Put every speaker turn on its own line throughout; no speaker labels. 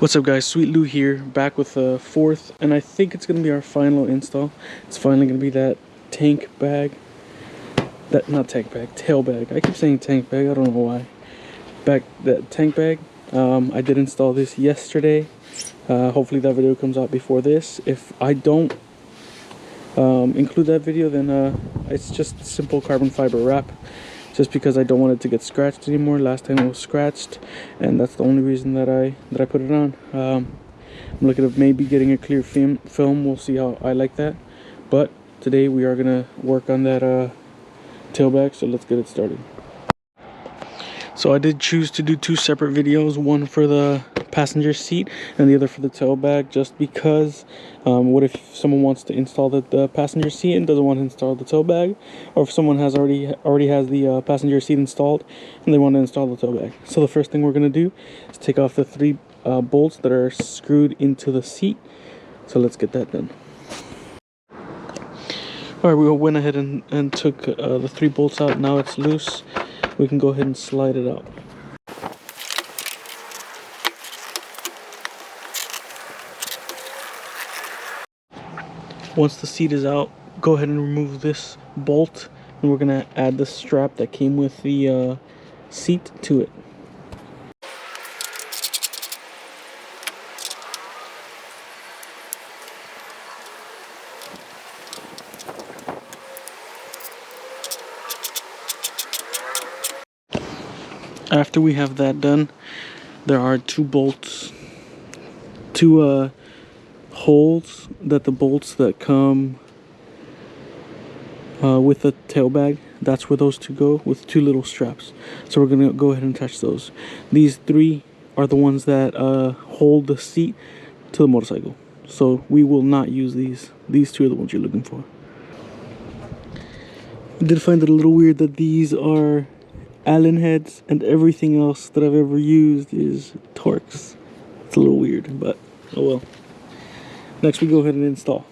What's up guys, Sweet Lou here, back with the fourth, and I think it's going to be our final install. It's finally going to be that tank bag, tail bag. I keep saying tank bag, I don't know why. That tank bag. I did install this yesterday. Hopefully that video comes out before this. If I don't include that video, then it's just simple carbon fiber wrap. Just because I don't want it to get scratched anymore. Last time it was scratched, and that's the only reason that I put it on. I'm looking at maybe getting a clear film. We'll see how I like that. But today we are gonna work on that tailback. So let's get it started. So I did choose to do two separate videos, one for the passenger seat and the other for the tailback, just because what if someone wants to install the passenger seat and doesn't want to install the tailback, or if someone has already has the passenger seat installed and they want to install the tailback. So the first thing we're going to do is take off the three bolts that are screwed into the seat. So let's get that done. Alright, we went ahead and took the three bolts out. Now it's loose. We can go ahead and slide it out. Once the seat is out, go ahead and remove this bolt, and we're gonna add the strap that came with the seat to it. After we have that done, there are two holes that the bolts that come with the tail bag, that's where those two go, with two little straps. So we're gonna go ahead and attach those. These three are the ones that hold the seat to the motorcycle. So we will not use these. These two are the ones you're looking for. I did find it a little weird that these are Allen heads and everything else that I've ever used is Torx. It's a little weird, but oh well. Next we go ahead and install.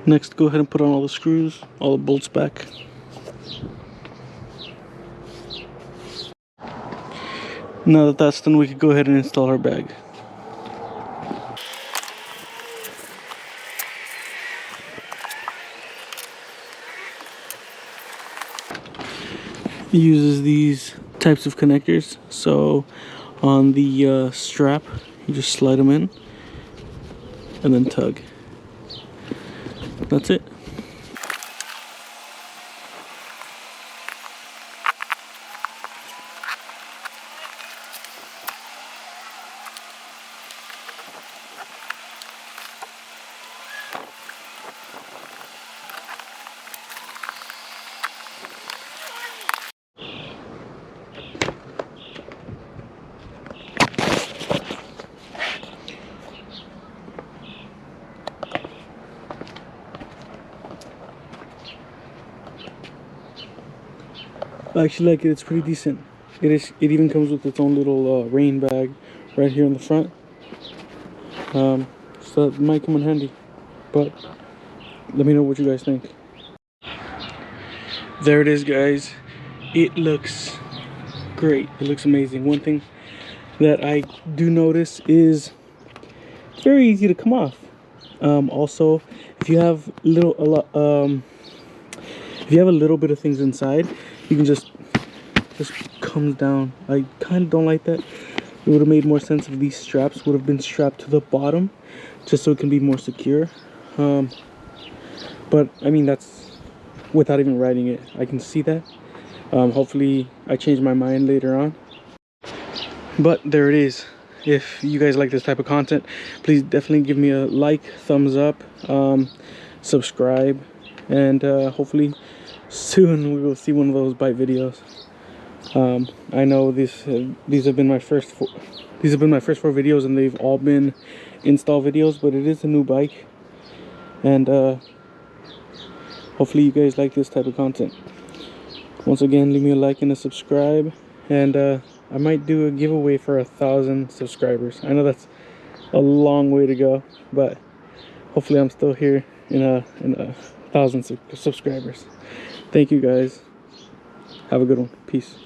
Next, go ahead and put on all the screws, all the bolts back. Now that that's done, we can go ahead and install our bag. It uses these types of connectors. So on the strap, you just slide them in and then tug. That's it. I actually like it. It's pretty decent. It even comes with its own little rain bag right here in the front. So it might come in handy. But let me know what you guys think. There it is, guys. It looks great. It looks amazing. One thing that I do notice is it's very easy to come off. Also, if you have a little bit of things inside, you can just comes down. I kind of don't like that. It would have made more sense if these straps would have been strapped to the bottom, just so it can be more secure. But I mean, that's without even riding it. I can see that. Hopefully I change my mind later on. But there it is. If you guys like this type of content, please definitely give me a like, thumbs up, subscribe, and hopefully soon we will see one of those bike videos. I know these have been my first four videos, and they've all been install videos, but it is a new bike, and hopefully you guys like this type of content. Once again, leave me a like and a subscribe, and I might do a giveaway for 1,000 subscribers. I know that's a long way to go, but hopefully I'm still here in a 1,000 subscribers. Thank you guys. Have a good one. Peace.